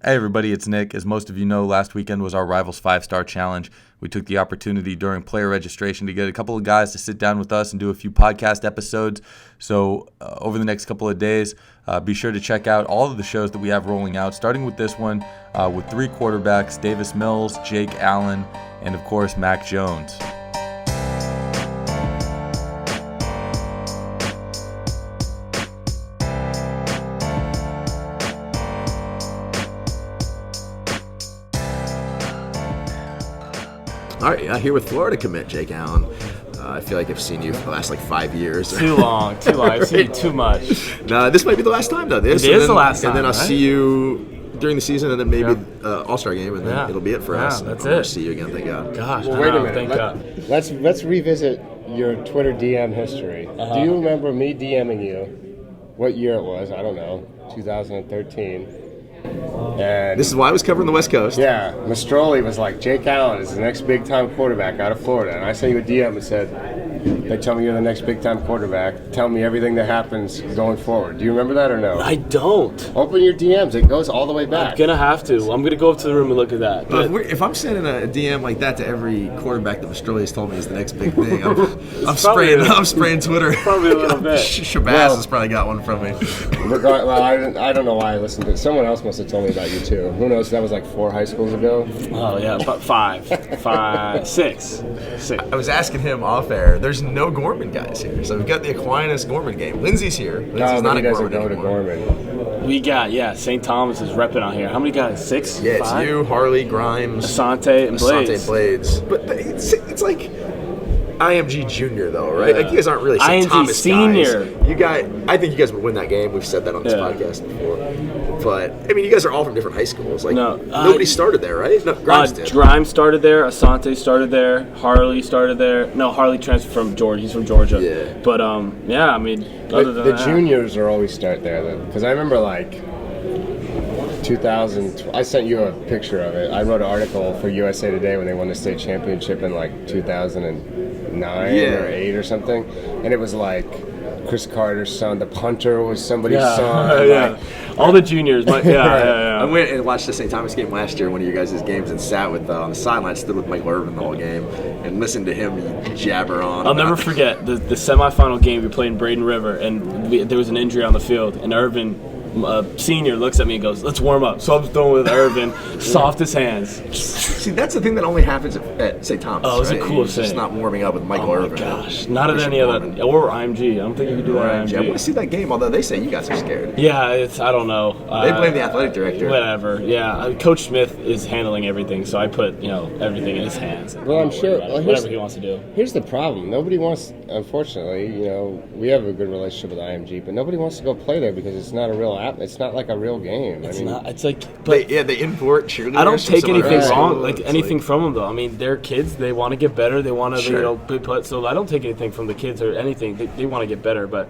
Hey everybody, it's Nick. As most of you know, last weekend was our Rivals 5-Star Challenge. We took the opportunity during player registration to get a couple of guys to sit down with us and do a few podcast episodes. So over the next couple of days, be sure to check out all of the shows that we have rolling out, starting with this one with 3 quarterbacks, Davis Mills, Jake Allen, and of course, Mac Jones. All right, here with Florida commit Jake Allen. I feel like I've seen you for the last 5 years. Too long. I've seen you too much. No, this might be the last time though. It is the last time, and then I'll right? see you during the season, and then maybe All-Star game, and then it'll be it for us. That's I'll it. See you again, thank God. Gosh, well, wait a minute. Thank God. Let's revisit your Twitter DM history. Do you remember me DMing you? What year it was? I don't know. 2013. And This is why I was covering the West Coast. yeah, Mastroli was like, Jake Allen is the next big-time quarterback out of Florida. And I sent you a DM and said, they tell me you're the next big-time quarterback. Tell me everything that happens going forward. Do you remember that or no? I don't. Open your DMs. It goes all the way back. I'm gonna have to. I'm gonna go up to the room and look at that. But if I'm sending a DM like that to every quarterback that Mastroli's told me is the next big thing, I'm spraying Twitter. Probably a little bit. Shabazz has probably got one from me. Well, I don't know why I listened to it. Someone else must have told me about you too. Who knows? That was like 4 high schools ago. Oh yeah, but 6. I was asking him off air. There's no Gorman guys here, so we've got the Aquinas Gorman game. Lindsay's here. Lindsay's not he a doesn't Gorman go to anymore. Gorman. We got St. Thomas is repping out here. How many guys? 6? Yeah, it's 5? you, Harley, Grimes, Asante and Blades. Blades. But it's like IMG Junior though, right? Like you guys aren't really St. IMG Thomas Senior. Guys. I think you guys would win that game. We've said that on this podcast before. But I mean, you guys are all from different high schools. Like nobody started there, right? No, Grimes did. Grimes started there. Asante started there. Harley started there. No, Harley transferred from Georgia. He's from Georgia. Yeah. But I mean, other than The that, juniors are always start there though, because I remember like 2000. I sent you a picture of it. I wrote an article for USA Today when they won the state championship in like 2009 or 8 or something, and it was like Chris Carter's son. The punter was somebody's son. Yeah. All the juniors. I went and watched the St. Thomas game last year, one of you guys' games, and sat with on the sideline, stood with Michael Irvin the whole game, and listened to him jabber on. I'll never forget the semifinal game we played in Braden River, and there was an injury on the field, and Irvin, senior, looks at me and goes, "Let's warm up." So I'm throwing with Irvin, soft as hands. See, that's the thing that only happens at St. Thomas. Oh, it's right? a cool You're just not warming up with Michael Oh my Irvin. gosh, not at any other, or IMG. I don't think you can do that at I IMG. want to see that game, although they say you guys are scared. Yeah, I don't know. They blame the athletic director. Whatever. Yeah, Coach Smith is handling everything, so I put everything in his hands. Well, I'm sure. Whatever he wants to do. Here's the problem. Nobody wants. Unfortunately, we have a good relationship with IMG, but nobody wants to go play there because it's not a real app. It's not like a real game. It's not. It's like. But they import cheerleaders. I don't take anything wrong, anything from them though. I mean, they're kids. They want to get better. They want to be put. So I don't take anything from the kids or anything. They want to get better, but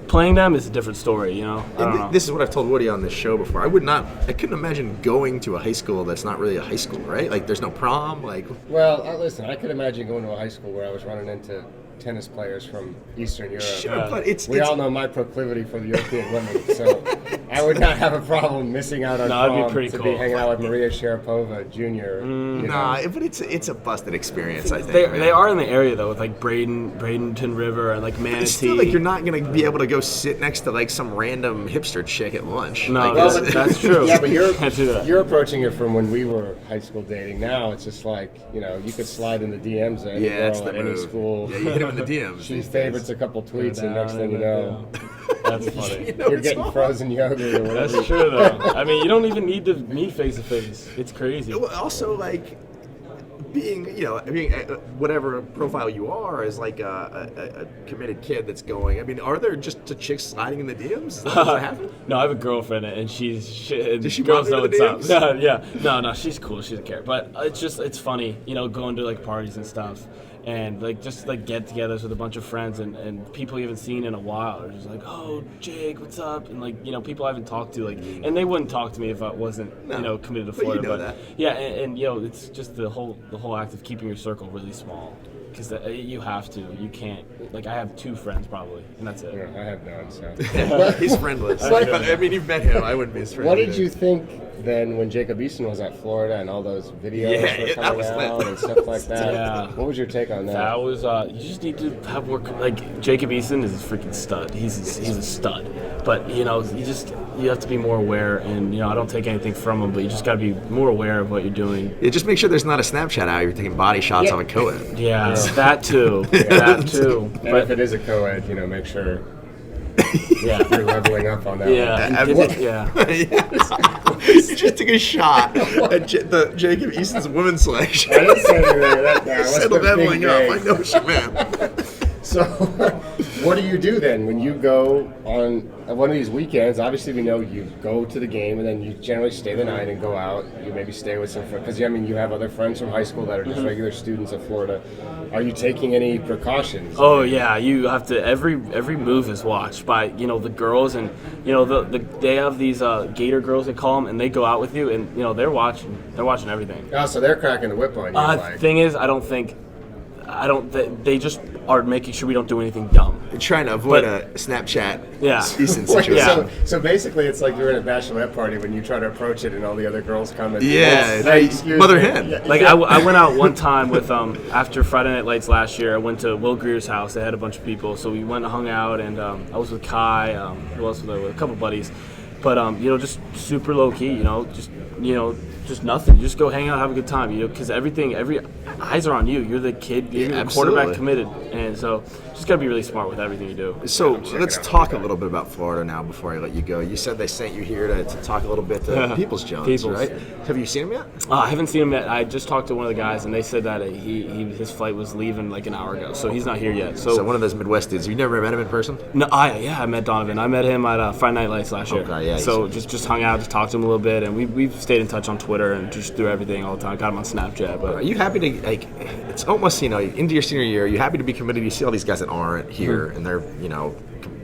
playing them is a different story. I don't know. This is what I've told Woody on this show before. I couldn't imagine going to a high school that's not really a high school, right? Like there's no prom. Well, listen. I could imagine going to a high school where I was running into tennis players from Eastern Europe. Sure, but we all know my proclivity for the European women, so I would not have a problem missing out on prom to be hanging out with Maria Sharapova Jr. But it's a busted experience. I think they are in the area though, with like Bradenton River and like Manatee. It's still like you're not gonna be able to go sit next to like some random hipster chick at lunch. No, that's true. Yeah, but you're approaching it from when we were high school dating. Now it's just like you could slide in the DMs at any girl at any school. Yeah, you hit him in the DMs. She favorites a couple tweets, and next thing you know, that's funny. You're getting frozen yogurt or whatever. That's true though. I mean, you don't even need to meet face to face. It's crazy. Also, like being whatever profile you are as like a committed kid that's going. I mean, are there just chicks sliding in the DMs? Is that what happens? No, I have a girlfriend, and does she girls know what's up. DMs? Yeah, no, she's cool. She doesn't care. But it's funny, going to like parties and stuff. And just get-togethers with a bunch of friends and people you haven't seen in a while. They're just like, "Oh, Jake, what's up?" And people I haven't talked to, and they wouldn't talk to me if I wasn't, committed to Florida. But you know that. Yeah, and it's just the whole act of keeping your circle really small. because you have to. You can't. Like, I have 2 friends probably, and that's it. Yeah, I have none. So. He's friendless. But, I mean, you've met him. I wouldn't be his friend. What did either. you think then when Jacob Eason was at Florida and all those videos were that coming was out lit. and stuff like that? Yeah. What was your take on that? That was you just need to have more. Like, Jacob Eason is a freaking stud. He's a stud. But you have to be more aware, and I don't take anything from him, but you just got to be more aware of what you're doing. Yeah, just make sure there's not a Snapchat out. You're taking body shots Yeah. on a co-ed. Yeah, that too. That too. And if it is a co-ed, make sure Yeah. you're leveling up on that Yeah. one. You just took a shot at the Jacob Eason's women's selection. I didn't say anything like that. Now. What's Settle the leveling big up. day? I know what you meant. So, what do you do then when you go on one of these weekends? Obviously, we know you go to the game and then you generally stay the night and go out. You maybe stay with some friends because you have other friends from high school that are just regular students of Florida. Are you taking any precautions? Oh yeah, you have to. Every move is watched by the girls, and they have these Gator girls, they call them, and they go out with you, and they're watching everything. Oh, so they're cracking the whip on you. Thing is, they just are making sure we don't do anything dumb. You're trying to avoid a Snapchat Eason Wait, situation. so basically, it's like you're in a bachelorette party when you try to approach it and all the other girls come and Yeah, hey, excuse mother me. hen. Yeah. Like I went out one time with after Friday Night Lights last year. I went to Will Greer's house. They had a bunch of people, so we went and hung out. And I was with Kai. Who else was I with? A couple buddies. But just super low key. Just nothing. You just go hang out, have a good time. Because every eyes are on you. You're the kid. You're the quarterback committed, and so just gotta be really smart with everything you do. So let's talk a little bit about Florida now before I let you go. You said they sent you here to talk a little bit to Peoples Jones, right? Have you seen him yet? I haven't seen him yet. I just talked to one of the guys, and they said that his flight was leaving like an hour ago, so he's not here yet. So one of those Midwest dudes. You never met him in person? No, I met Donovan. I met him at Friday Night Lights last year. Okay, yeah. So just hung out, just talked to him a little bit, and we've stayed in touch on Twitter and just through everything all the time. Got him on Snapchat. But Are you happy to It's almost into your senior year. Are you happy to be committed? You see all these guys that aren't here, and they're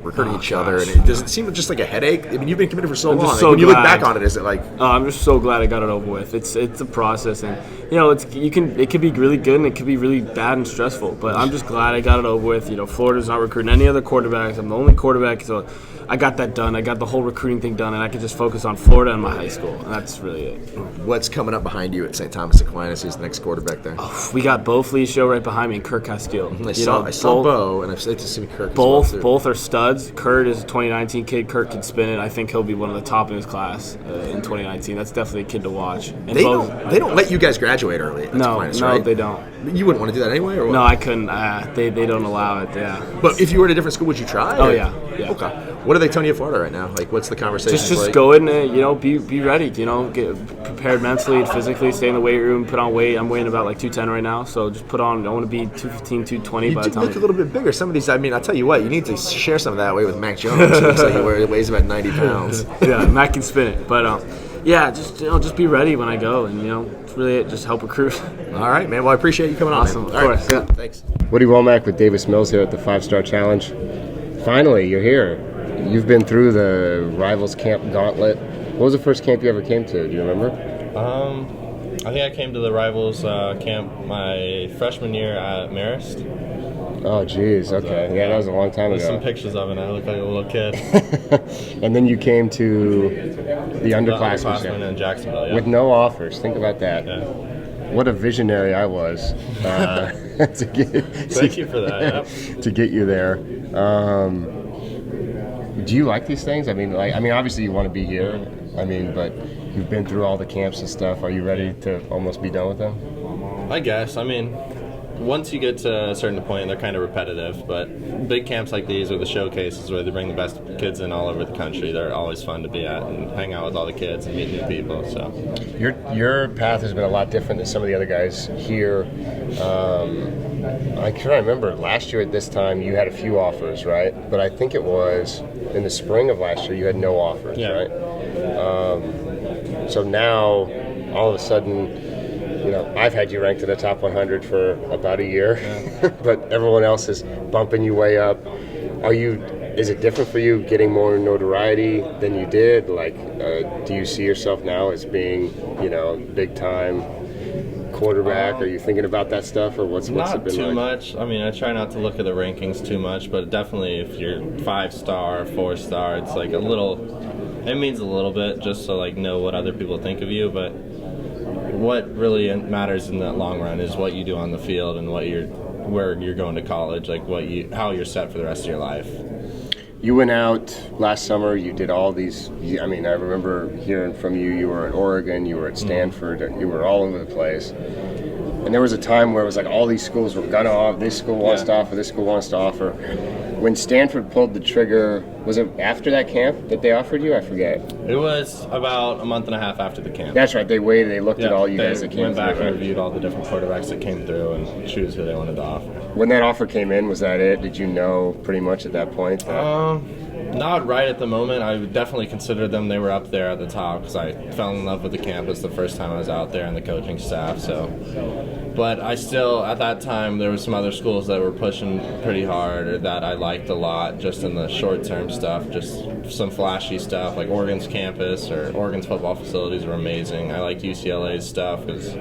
recruiting each other, and does it seem just like a headache? I mean, you've been committed for so long. just so when you look glad. back on it, is it like? I'm just so glad I got it over with. It's a process, and it could be really good and it could be really bad and stressful. But I'm just glad I got it over with. Florida's not recruiting any other quarterbacks. I'm the only quarterback, so I got that done. I got the whole recruiting thing done, and I could just focus on Florida and my high school, and that's really it. What's coming up behind you at St. Thomas Aquinas? Who's the next quarterback there? We got Bo Felicio right behind me and Kurt Castillo. I saw Bo, and I've said to see Kirk. Both are studs. Kurt is a 2019 kid. Kurt can spin it. I think he'll be one of the top in his class in 2019. That's definitely a kid to watch. And They don't let you guys graduate early. At Aquinas, right? They don't. You wouldn't want to do that anyway, or what? No, I couldn't. They don't allow it. Yeah. But if you were at a different school, would you try? Oh or? yeah. Okay. What are they telling you at Florida right now? Like, what's the conversation? Just like? go in and be ready. Get prepared mentally and physically. Stay in the weight room. Put on weight. I'm weighing about like 210 right now, so just put on. I want to be 215, 220 You by do the time. look a little bit bigger. Some of these, I mean, I'll tell you what, you need to share some of that weight with Mac Jones. Looks like he weighs about 90 pounds. Yeah, Matt can spin it, but just be ready when I go, and it's really it. Just help recruit. All right, man. Well, I appreciate you coming Awesome, on. of Man. All right, course, yeah. Thanks. Woody Wommack with Davis Mills here at the 5-Star Challenge. Finally, you're here. You've been through the Rivals Camp Gauntlet. What was the first camp you ever came to? Do you remember? I think I came to the Rivals camp my freshman year at Marist. Oh, geez. Okay. Yeah, that was a long time There's ago. some pictures of it. I look like a little kid. And then you came to the Underclassmen underclassmen in Jacksonville, yeah. with no offers. Think about that. Yeah. What a visionary I was to get Thank you for that. Yep. to get you there. Do you like these things? I mean, obviously you want to be here. But you've been through all the camps and stuff. Are you ready to almost be done with them? I guess. Once you get to a certain point, they're kind of repetitive, but big camps like these or the showcases where they bring the best kids in all over the country, they're always fun to be at and hang out with all the kids and meet new people. So Your path has been a lot different than some of the other guys here. I can remember last year at this time you had a few offers, right? But I think it was in the spring of last year you had no offers, Yeah. right? So now all of a sudden, I've had you ranked in the top 100 for about a year, but everyone else is bumping you way up. Is it different for you getting more notoriety than you did? Do you see yourself now as being, big time quarterback? Are you thinking about that stuff, or what's it Not been too like? much. I mean, I try not to look at the rankings too much, but definitely if you're 5-star, 4-star, it's like it means a little bit just to like know what other people think of you, but what really matters in the long run is what you do on the field and where you're going to college, like how you're set for the rest of your life. You went out last summer, you did all these, I mean, I remember hearing from you, you were at Oregon, you were at Stanford, you were all over the place. And there was a time where it was like all these schools were gonna off, this school wants to offer, this school wants to offer. When Stanford pulled the trigger, was it after that camp that they offered you? I forget. It was about a month and a half after the camp. That's right, they waited, they looked at all you guys that came went back through. and reviewed all the different quarterbacks that came through and choose who they wanted to offer. When that offer came in, was that it? Did you know pretty much at that point? Not right at the moment. I would definitely consider them. They were up there at the top because I fell in love with the campus the first time I was out there and the coaching staff. But I still, at that time, there were some other schools that were pushing pretty hard that I liked a lot just in the short-term stuff, just some flashy stuff like Oregon's campus or Oregon's football facilities were amazing. I liked UCLA's stuff because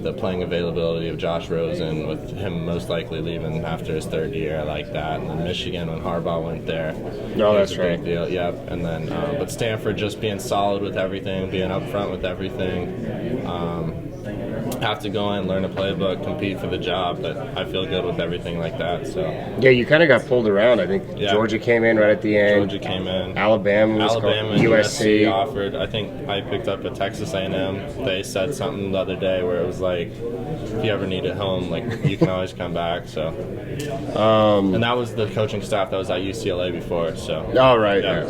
the playing availability of Josh Rosen with him most likely leaving after his third year. I like that. And then Michigan when Harbaugh went there. No, that's a big deal. Yep. And then, but Stanford just being solid with everything, being upfront with everything. Have to go in, learn a playbook, compete for the job, but I feel good with everything like that. So Yeah, you kind of got pulled around. I think Georgia came in right at the end. Georgia came in. Alabama and USC offered. I think I picked up a Texas A&M. They said something the other day where it was like, if you ever need it home, like you can always come back. So, and that was the coaching staff that was at UCLA before. So. Oh right. Yeah.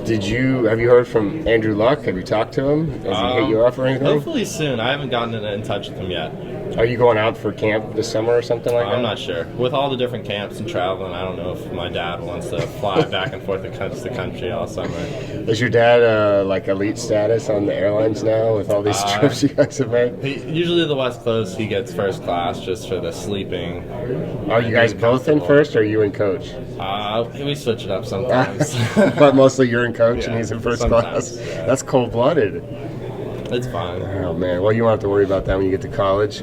Have you heard from Andrew Luck? Have you talked to him? Has he hit you up or anything? Hopefully soon. I haven't gotten in touch with him yet. Are you going out for camp this summer or something like that? I'm not sure. With all the different camps and traveling, I don't know if my dad wants to fly back and forth across the country all summer. Is your dad like elite status on the airlines now with all these trips you guys have made? Usually the West Coast, he gets first class just for the sleeping. Are you guys both in first or are you in coach? We switch it up sometimes. But mostly you're in coach and he's in first sometimes, class? Yeah. That's cold-blooded. It's fine. Oh, man. Well, you won't have to worry about that when you get to college.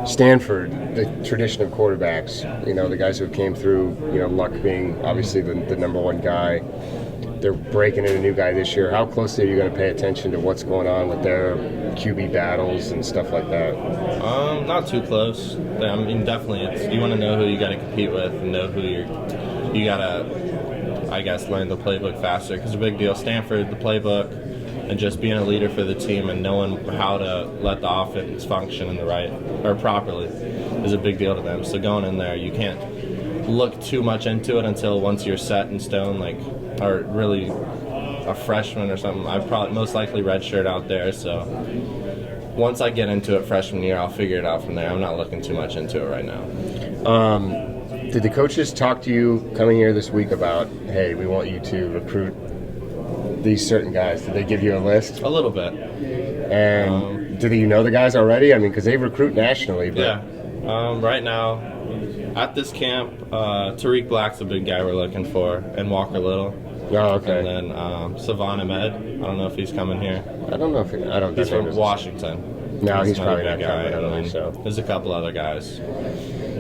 Stanford, the tradition of quarterbacks, the guys who came through, Luck being obviously the number one guy. They're breaking in a new guy this year. How closely are you going to pay attention to what's going on with their QB battles and stuff like that? Not too close. I mean, definitely, you want to know who you got to compete with and know who you got to, I guess, learn the playbook faster. Because a big deal, Stanford, the playbook, and just being a leader for the team and knowing how to let the offense function in the right or properly is a big deal to them. So going in there, you can't look too much into it until once you're set in stone, or really a freshman or something. I probably most likely redshirt out there. So once I get into it freshman year, I'll figure it out from there. I'm not looking too much into it right now. Did the coaches talk to you coming here this week about, hey, we want you to recruit these certain guys? Did they give you a list? A little bit. And do you know the guys already? I mean, because they recruit nationally. But yeah. Right now, at this camp, Tariq Black's a big guy we're looking for, and Walker Little. Oh, okay. And then Savon Ahmed. I don't know if he's coming here. I don't know if I don't. He's from Washington. No, he's another probably big not coming. I don't think so. There's a couple other guys.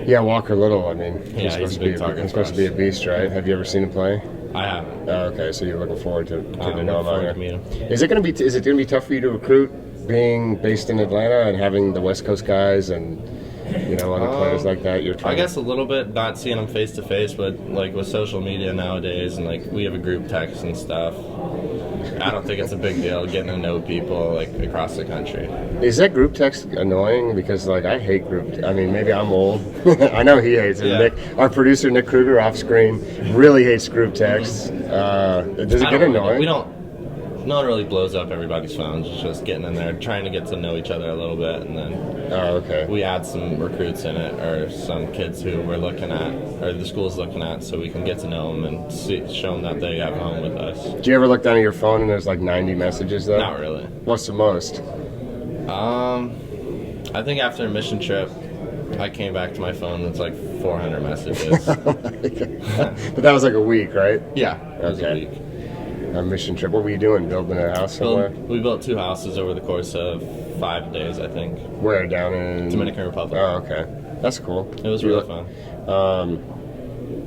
Yeah, Walker Little. I mean, he's supposed a big target. He's supposed to be a beast, right? Have you ever seen him play? I haven't. Oh, okay, so you're looking forward to getting to know him out here. Meet him. Is it going to be tough for you to recruit, being based in Atlanta and having the West Coast guys and other players like that? I guess a little bit, not seeing them face to face, but with social media nowadays and we have a group text and stuff. I don't think it's a big deal getting to know people across the country. Is that group text annoying? Because I hate group. I mean, maybe I'm old. I know he hates it. Yeah. Our producer Nick Kruger off screen really hates group texts. Does it get annoying? No one really blows up everybody's phones. It's just getting in there, trying to get to know each other a little bit, and then we add some recruits in it, or some kids who we're looking at, or the school's looking at, so we can get to know them and show them that they have a home with us. Do you ever look down at your phone and there's 90 messages though? Not really. What's the most? I think after a mission trip, I came back to my phone and it's 400 messages. But that was a week, right? Yeah, it was a week. a mission trip. What were you doing? Building a house somewhere? We built 2 houses over the course of 5 days, I think. Where? Down in Dominican Republic. Oh, okay. That's cool. It was really fun.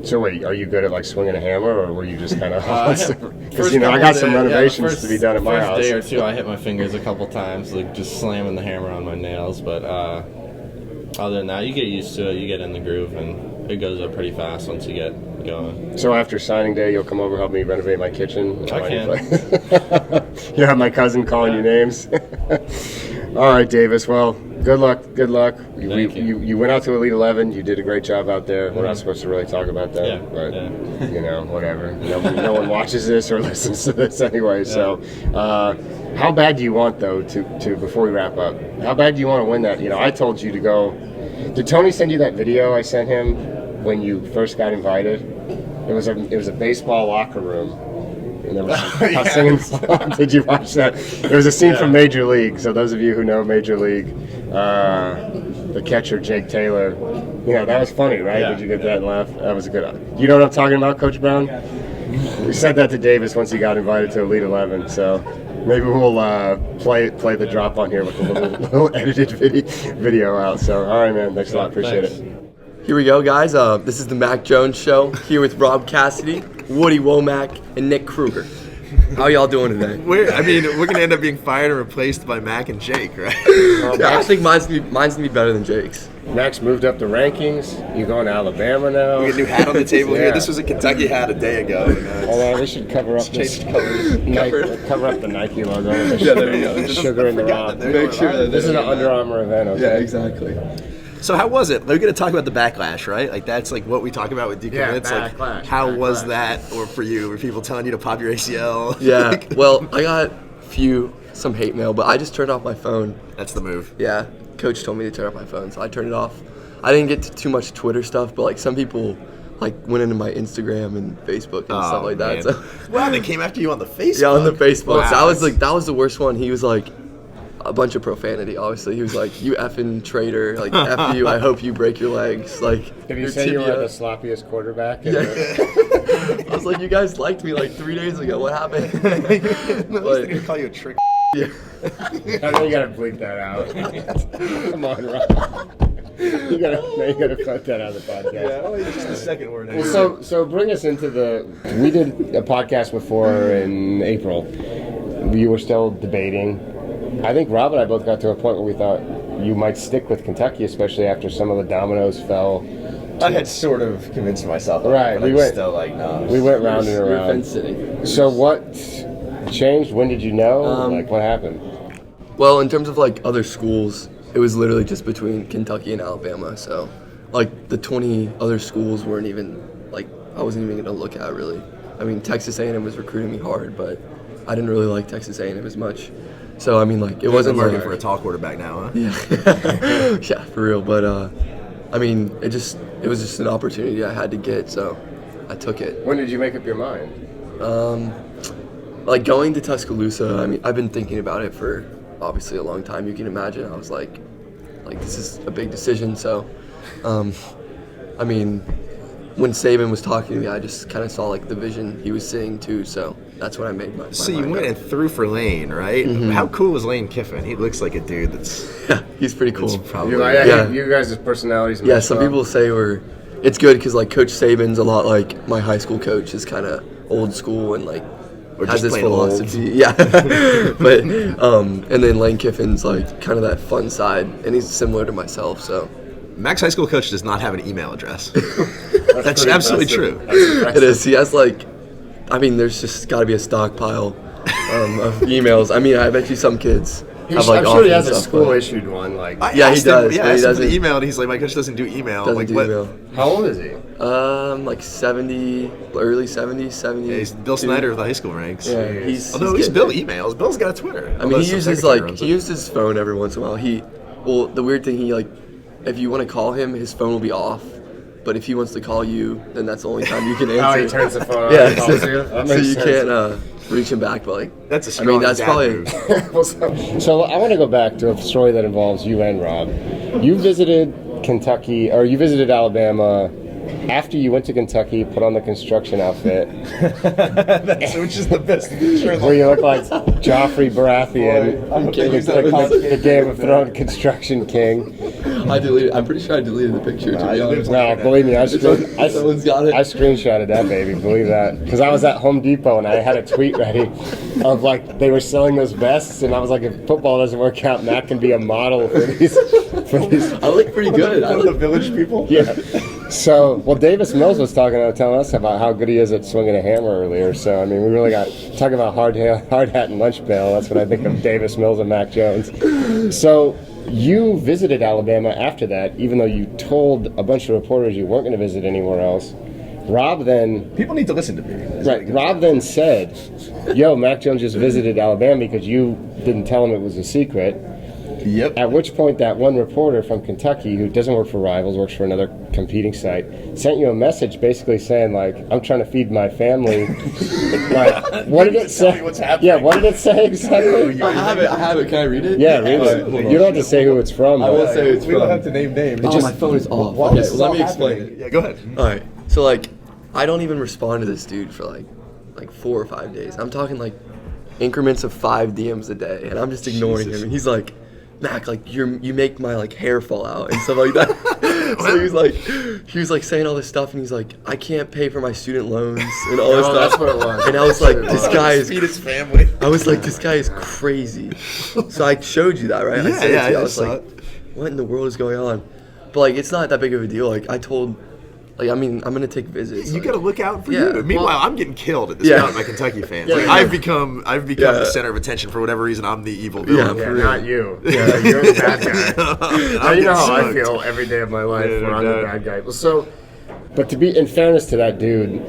So wait, are you good at like swinging a hammer, or were you just kind of? Because First I got some couple renovations days- to be done at my first house. day or two, I hit my fingers a couple times, like just slamming the hammer on my nails. But other than that, you get used to it. You get in the groove, and it goes up pretty fast once you get going. So after signing day, you'll come over help me renovate my kitchen. I can. You have my cousin calling you names. All right, Davis. Well, good luck. Good luck. Thank you. You went out to Elite 11. You did a great job out there. We're not supposed to really talk about that, Yeah, but yeah. Whatever. No one watches this or listens to this anyway. So, how bad do you want though to before we wrap up? How bad do you want to win that? I told you to go. Did Tony send you that video I sent him when you first got invited? It was a baseball locker room. And there was cussing. Did you watch that? There was a scene from Major League. So those of you who know Major League, the catcher Jake Taylor, that was funny, right? Yeah. Did you get that laugh? That was a good. You know what I'm talking about, Coach Brown? We said that to Davis once he got invited to Elite 11. So maybe we'll play the drop on here with a little edited video out. So all right, man. Thanks a lot. Appreciate it. Here we go, guys. This is the Mac Jones Show, here with Rob Cassidy, Woody Wommack, and Nick Kruger. How y'all doing today? We're going to end up being fired and replaced by Mac and Jake, right? Yeah, I think mine's gonna be better than Jake's. Max moved up the rankings. You going to Alabama now? We got a new hat on the table here. Yeah. This was a Kentucky hat a day ago. Hold on, they should cover up this. Changed colors. Cover up the Nike logo. Yeah, there you go. Sugar in the rock. Make sure that This is an Under Armour event, okay? Yeah, exactly. So how was it? We're going to talk about the backlash, right? Like that's like what we talk about with decommits. Yeah, like how was that, or for you? Were people telling you to pop your ACL? Yeah, well, I got some hate mail, but I just turned off my phone. That's the move. Yeah, Coach told me to turn off my phone, so I turned it off. I didn't get to too much Twitter stuff, but like some people went into my Instagram and Facebook and stuff like that. Man. So Wow, they came after you on the Facebook. yeah, on the Facebook. Wow. So that was the worst one. He was like a bunch of profanity. Obviously, he was like, "You effing traitor! Like F you! I hope you break your legs!" Like, Did you your say you were tibia." the sloppiest quarterback? Yeah. I was like, "You guys liked me like 3 days ago. What happened?" No, But- they're going to call you a trick. Yeah. I know you gotta bleep that out. Come on, Rob. You gotta cut that out of the podcast. Yeah, just the second word. Well, so bring us into we did a podcast before in April. You were still debating. I think Rob and I both got to a point where we thought you might stick with Kentucky, especially after some of the dominoes fell. I had sort of convinced myself. Right, But we I was went- still like, no. We went round and You're Penn around. City. So what changed? When did you know? What happened? Well, in terms of like other schools, it was literally just between Kentucky and Alabama. So, like the 20 other schools weren't even I wasn't even gonna look at really. I mean, Texas A&M was recruiting me hard, but I didn't really like Texas A&M as much. So I mean, it wasn't looking like for a tall quarterback now, huh? Yeah, yeah, for real. But I mean, it was just an opportunity I had to get, so I took it. When did you make up your mind? Like going to Tuscaloosa, I mean, I've been thinking about it for obviously a long time. You can imagine. I was like this is a big decision. So, I mean, when Saban was talking to me, I just kind of saw the vision he was seeing too. So that's when I made my. So you mind went up. and threw for Lane, right? Mm-hmm. How cool is Lane Kiffin? He looks like a dude that's Yeah, he's pretty cool. probably. Yeah. You guys' personalities. Yeah, match some well. people say it's good because Coach Saban's a lot like my high school coach is kind of old school and Or has just this plain old. philosophy. Yeah, but and then Lane Kiffin's kind of that fun side, and he's similar to myself. So Mac's high school coach does not have an email address. That's pretty absolutely impressive. true. it is. He has I mean, there's just got to be a stockpile of emails. I mean, I bet you some kids have I'm sure he has a office and stuff, school but- issued one. I Yeah, he asked him- does, Yeah, but I he asked him for doesn't- the email, and he's like, my coach doesn't do email. Doesn't like, do what? email. How old is he? 70, early 70s, 70. Yeah, he's Bill Snyder of the high school ranks. Yeah, he's. Although at he's least Bill getting emails. Bill's got a Twitter. I mean, he uses he uses his phone every once in a while. The weird thing if you want to call him, his phone will be off. But if he wants to call you, then that's the only time you can answer. Oh, he turns the phone on Yeah, and calls you? That so makes you sense. can't reach him back. But That's a I strong mean, that's dad probably. move. So I want to go back to a story that involves you and Rob. You visited Kentucky, or you visited Alabama after you went to Kentucky, put on the construction outfit, Which is the best picture. where you look like Joffrey Baratheon, the Game of Thrones construction king. I'm pretty sure I deleted the picture, to be honest. No, believe me, Someone's got it. I screenshotted that baby, believe that. Because I was at Home Depot and I had a tweet ready of like they were selling those vests, and I was like, if football doesn't work out, Matt can be a model for these. I look pretty good. One of the village people. Yeah. So, well, Davis Mills was telling us about how good he is at swinging a hammer earlier. So, I mean, we really got talking about hard hat and lunch pail. That's what I think of Davis Mills and Mac Jones. So, you visited Alabama after that, even though you told a bunch of reporters you weren't going to visit anywhere else. Rob then... People need to listen to me. Right. Rob then said, yo, Mac Jones just visited Alabama because you didn't tell him it was a secret. Yep. At which point that one reporter from Kentucky who doesn't work for Rivals, works for another competing site, sent you a message basically saying, like, I'm trying to feed my family. Like, what did it say? What's happening? Yeah, what did it say exactly? I have it. Can I read it? Yeah, read it. You don't have to say who it's from. I but- will say it's We don't from. have to name names. My phone is off. Okay, well, let me explain it. Yeah, go ahead. All right. So like, I don't even respond to this dude for like 4 or 5 days. I'm talking like increments of 5 DMs a day, and I'm just ignoring him. And he's like, Mac, like you make my like hair fall out and stuff like that. So he was like saying all this stuff, and he's like, I can't pay for my student loans and all this stuff. That's what it was. And I was like, this guy is. Feed his family. I was like, this guy is crazy. So I showed you that, right? I sent it to you. I was saw like, it. what in the world is going on? But like, it's not that big of a deal. Like I told. Like, I mean, I'm gonna take visits. You like, gotta look out for Yeah, you. Meanwhile, well- I'm getting killed at this Yeah. point by Kentucky fans. Yeah, Like, yeah. I've become Yeah. the center of attention for whatever reason. I'm the evil Yeah, villain. for Not you. Yeah, you're the bad guy. Now you know how I feel every day of my life Yeah, where I'm no the doubt. bad guy. Well, so, but to be in fairness to that dude,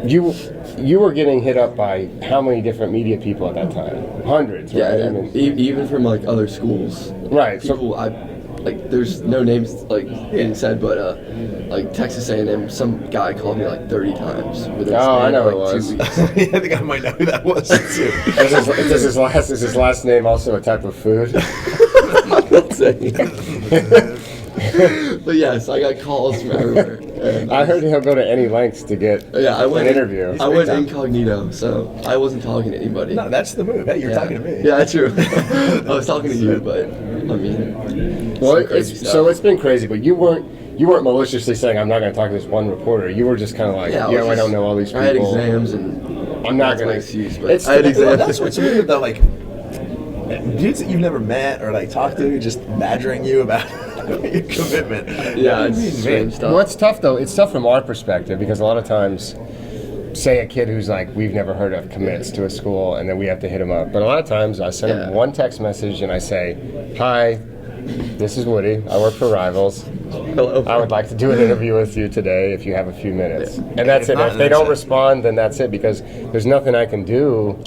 you were getting hit up by how many different media people at that time? Hundreds, Yeah, right? and even from like other schools. Right. So, People, like, there's no names like being said, but like Texas A&M, some guy called me like 30 times within I know of, like, it was. 2 weeks. I think I might know who that was too. is his last name also a type of food? Don't say. But yes, I got calls from everywhere. And I heard he'll go to any lengths to get I went an interview. I went incognito, so I wasn't talking to anybody. No, that's the move. Hey, you're Yeah. talking to me. Yeah, that's true. I was talking to you, but I mean, Well, some crazy stuff. so it's been crazy, but you weren't maliciously saying I'm not going to talk to this one reporter. You were just kind of like, yeah, I don't know all these people. I had exams, and I'm not that's my going to excuse, but It's I had exams. That's what's weird though. Like dudes that you've never met or like talked to, just badgering you about your commitment. Yeah, it's strange stuff. Well, it's tough though. It's tough from our perspective because a lot of times, say a kid who's like we've never heard of commits to a school, and then we have to hit him up. But a lot of times, I send him one text message and I say, "Hi, this is Woody. I work for Rivals. Hello. I would like to do an interview with you today if you have a few minutes." And that's it. not, If they that's don't it. respond, then that's it because there's nothing I can do.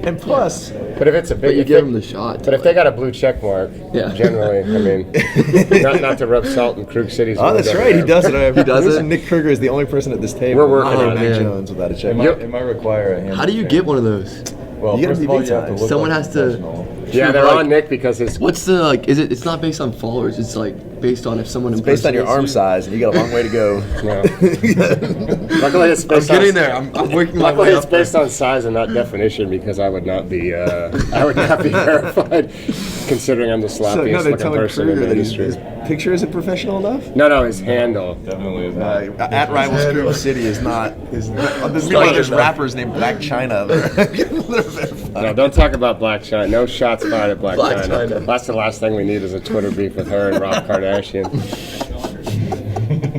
And plus, But if it's a big, But you if give they- them the shot. But if they got a blue check mark, Yeah. generally, I mean, not to rub salt in Krug City's. oh, that's wound right. He over does it. He does it? Nick Kruger is the only person at this table. We're working not on Mac it. Jones without a check. Yep. It might require a hand. How do you get one of those? Well, You gotta first be of all, big you have to time. look Someone like has a to- professional. Yeah, they're Like- on Nick because his. What's the like? Is it? It's not based on followers. It's like based on if someone. It's based on your arm impersonates you. size, and you got a long way to go. No. Luckily, it's I'm based on. getting there. I'm working my Luckily, way it's up there. based on size and not definition because I would not be. I would not be verified, considering I'm the So sloppiest no, they're looking telling person in Kruger the that his industry. picture isn't professional enough. No, his handle. Definitely is not. At Rivals Kruger City is not. Meanwhile, there's rappers named Black China. No, don't talk about Black China. No shots fired at Black Black China. China. That's the last thing we need is a Twitter beef with her and Rob Kardashian.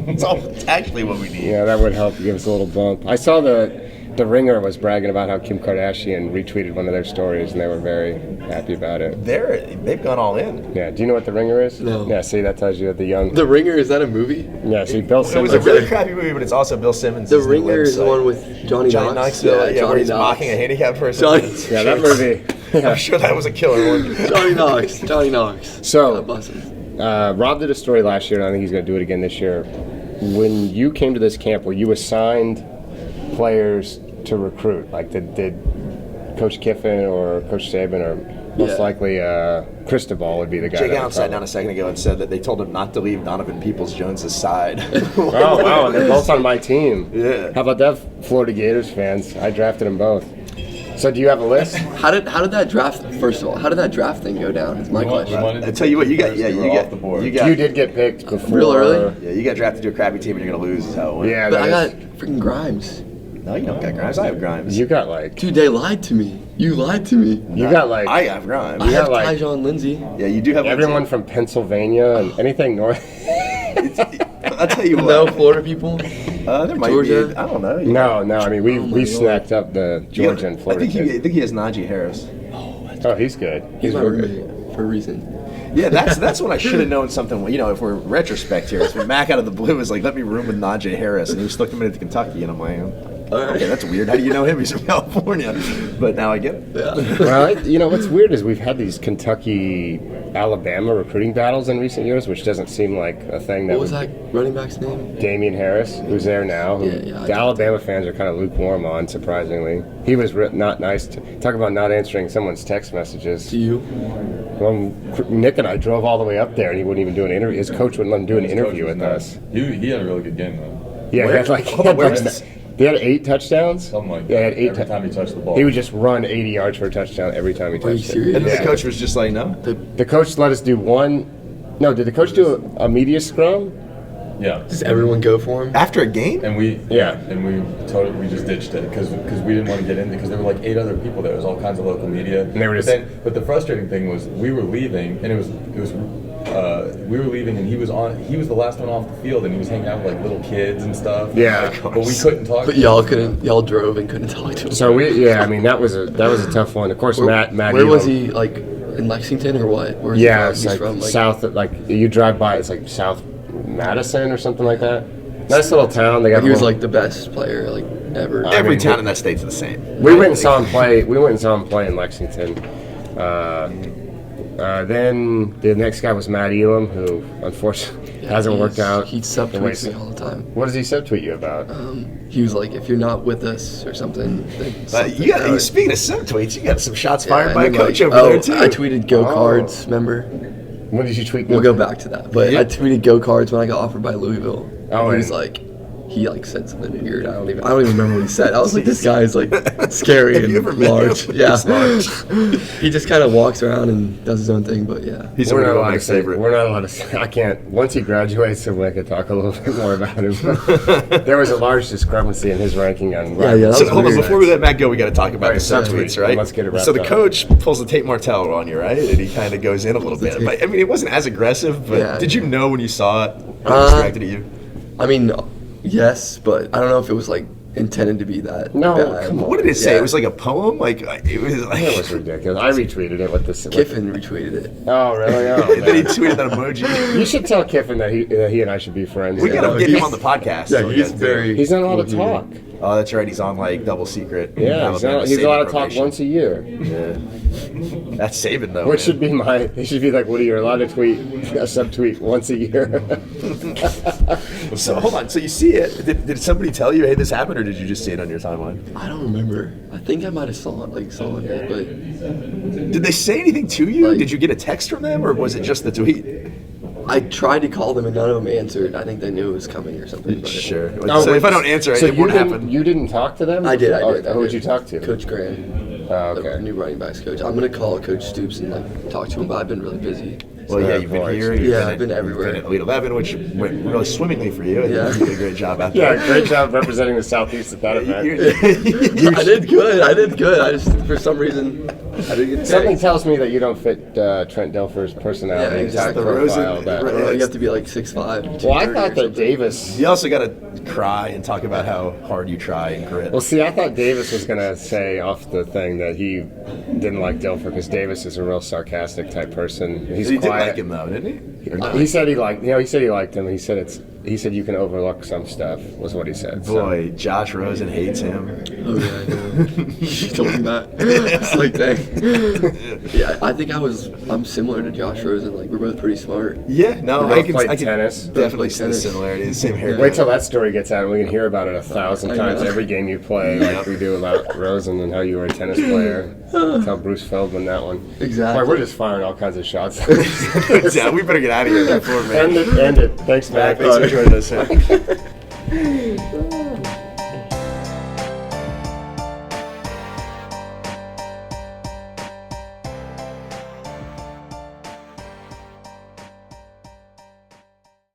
It's actually what we need. Yeah, that would help give us a little bump. I saw the Ringer was bragging about how Kim Kardashian retweeted one of their stories, and they were very happy about it. They've gone all in. Yeah, do you know what The Ringer is? No. Yeah, see, that tells you the young. The Ringer, is that a movie? Yeah, see, Bill It Simmons. was a really crappy movie, but it's also Bill Simmons. The Ringer is the one with Johnny Johnny Knox. Knoxville, yeah, where Johnny he's Knox. mocking a handicapped person. Johnny, Yeah, that movie. I'm sure that was a killer one. Johnny Knox. Johnny Knox. So- God bless him. Rob did a story last year, and I think he's going to do it again this year. When you came to this camp, were you assigned players to recruit? Like, did Coach Kiffin or Coach Saban or most likely Cristobal would be the guy. Jake Allen sat down a second ago and said that they told him not to leave Donovan Peoples-Jones' side. Oh, wow, and they're both on my team. Yeah. How about that, Florida Gators fans? I drafted them both. So do you have a list? How did that draft? First of all, how did that draft thing go down? Is my question. I tell you what, you got off the board. you got You did get picked before. Real early? Yeah, you got drafted to a crappy team and you're gonna lose. Is how it went. Yeah, But I that got freaking Grimes. No, you don't got Grimes. I have Grimes. you got like Dude, they lied to me. You lied to me. you got like I have Grimes. I have like- Tyjon Lindsey. Yeah, you do have everyone from Pennsylvania and anything north. I'll tell you what. No Florida people. There might Georgia? be. I don't know. No. I mean, we my we God. snacked up the Georgia and Florida I kids. think he has Najee Harris. Oh, he's good. He's my real good. roommate for a reason. Yeah, that's when I should have known something. You know, if we're retrospect here, it's when Mac out of the blue was like, "Let me room with Najee Harris," and he just looked him into Kentucky, and I'm like, "Okay, that's weird. How do you know him? He's from California." But now I get it. Yeah. Well, you know what's weird is we've had these Kentucky, Alabama recruiting battles in recent years, which doesn't seem like a thing that What was that running back's name? Damian Harris, who's there now, who Yeah, the Alabama fans are kind of lukewarm on, surprisingly. He was not nice. Talk about not answering someone's text messages. To you? Well, Nick and I drove all the way up there, and he wouldn't even do an interview. His coach wouldn't let him do an interview with us. He had a really good game though. Yeah, Where? he had 8 touchdowns. Something like Yeah, he that. had 8 Every time he touched the ball. He would just run 80 yards for a touchdown every time he touched Are you it. serious? And then Yeah. the coach was just like, "No." The coach let us do one. No, did the coach do a media scrum? Yeah. Does everyone go for him? After a game? And we Yeah. we just ditched it because we didn't want to get in because there were like 8 other people there. There was all kinds of local media. And they were just- but the frustrating thing was we were leaving and we were leaving and he was the last one off the field and he was hanging out with like little kids and stuff. Yeah. But we couldn't talk. But to him. y'all drove and couldn't talk to him. So I mean that was a tough one. Of course, Matt. Where was Elam- he? Like in Lexington or what? Where's Yeah, he it's from? like He's from, like, south. Like you drive by, it's like South Madison or something like that. Nice little town. They got. He was little- like the best player like ever. Every mean, town in that state's the same. We went and saw him play. We went and saw him play in Lexington. Then the next guy was Matt Elam, who unfortunately hasn't worked out. He the way- subtweets me all the time. What does he subtweet you about? He was like, if you're not with us or something, then something else. Speaking of subtweets, you got some shots Yeah, fired and by a then, coach like, over there too. I tweeted go cards, remember? When did you tweet? We'll go back to that. But Yeah. I tweeted go cards when I got offered by Louisville. Oh, he was and- like, he like said something weird. I don't even remember what he said. I was like, this guy is like scary Have and you ever met large. him? Yeah, He's large. he just kind of walks around and does his own thing. But yeah, He's We're a not real allowed to big say. favorite. We're not allowed to say. I can't. Once he graduates, so I could talk a little bit more about him. There was a large discrepancy in his ranking on. Yeah, that So was hold on, weird. before we let Matt go, we got to talk about Right, the subtweets, subtweets. right? Let's get it wrapped So the up. coach pulls the Tate Martell on you, right? And he kind of goes in a little bit. But, I mean, it wasn't as aggressive, but Yeah. did you know when you saw it? How it was directed at you? I mean, yes, but I don't know if it was like intended to be that. No, bad. come on. What did it say? Yeah. It was like a poem? Like, it was like. It was ridiculous. I retweeted it with this. Kiffin retweeted it. Oh really? Oh, And then he man. tweeted that emoji. You should tell Kiffin that he and I should be friends. We got to get him he's- on the podcast. Yeah, so we he's gotta do it. very. He's not allowed to talk. Oh, that's right. He's on like double secret. Yeah, Alabama he's State allowed to talk probation. once a year. Yeah. That's Saban though. Which man. should be He should be like, Woody, you're allowed to tweet a subtweet once a year. So hold on. So you see it? Did somebody tell you, hey, this happened, or did you just see it on your timeline? I don't remember. I think I might have saw it, but Did they say anything to you? Like- Did you get a text from them, or was it just the tweet? I tried to call them and none of them answered. I think they knew it was coming or something. But Sure. Oh, So if I don't answer, so it won't you didn't, happen. you didn't talk to them? I did. Oh, I did. who'd you talk to? Coach Graham, Oh, the okay. new running backs coach. I'm gonna call Coach Stoops and like talk to him, but I've been really busy. Well, yeah, you've been here. and you've Yeah, been I've been everywhere. You've been at Elite 11, which went really swimmingly for you. And Yeah. you did a great job out Yeah, there. great job representing the Southeast at that event. You- I did good. I just for some reason I didn't get Something tagged. tells me that you don't fit Trent Dilfer's personality Yeah, and exactly. type The profile. Rosen- that- Ro- You have to be like 6'5". Well, I 230 thought or that something. Davis. You also got to cry and talk about how hard you try and grit. Well, see, I thought Davis was going to say off the thing that he didn't like Dilfer because Davis is a real sarcastic type person. He's he did quiet. like him though, didn't he? Or not? He said he liked. He said he liked him. He said you can overlook some stuff. Was what he said. So. Boy, Josh Rosen hates him. Oh yeah, I know. She told me that. It's like, dang. Yeah, I think I'm similar to Josh Rosen. Like, we're both pretty smart. Yeah, no, We I both can played tennis. definitely see the tennis. similarities. Same hair. Wait till that story gets out and we can hear about it 1,000 I times know. every game you play, like we do about Rosen and how you were a tennis player. Tell Bruce Feldman that one. Exactly. Boy, we're just firing all kinds of shots. Yeah, we better get out of here before, man. End it. Thanks, Mac. Thanks for joining us.